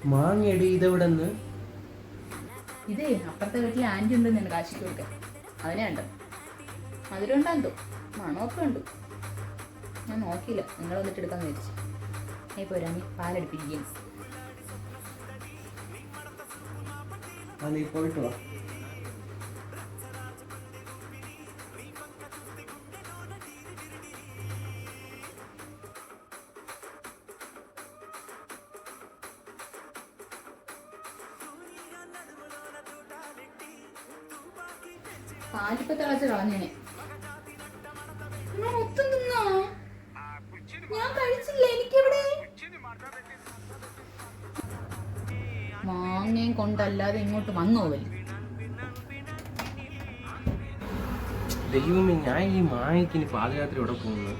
മാങ്ങയടി ഇതെവിടെന്ന്? ഇതേ അപ്പുറത്തെ വീട്ടിലെ ആന്റി ഉണ്ടെന്ന് കാശിക്ക് കൊടുക്കാൻ. അതിനെ കണ്ടോ? മധുരം ഉണ്ടാകും, മണമൊക്കെ ഉണ്ട്. ഞാൻ നോക്കിയില്ല, നിങ്ങൾ വന്നിട്ട് എടുക്കാന്ന് വിചാരിച്ചു. ഞാൻ ഇപ്പോൾ വരാം, പാലെടുപ്പിക്കുകയും. നീ പോയിട്ട് വാ. പാലിപ്പ തിളച്ച് കളഞ്ഞേനെ. ഞാൻ ഒത്തും തിന്നോ? ഞാൻ കഴിച്ചില്ല, എനിക്കെവിടെ? മാങ്ങയും കൊണ്ടല്ലാതെ ഇങ്ങോട്ട് വന്നോ വല്ല? ദൈവമേ, ഞാൻ ഈ മാങ്ങയ്ക്ക് ഇനി പാദയാത്ര എവിടെ പോകുന്നു?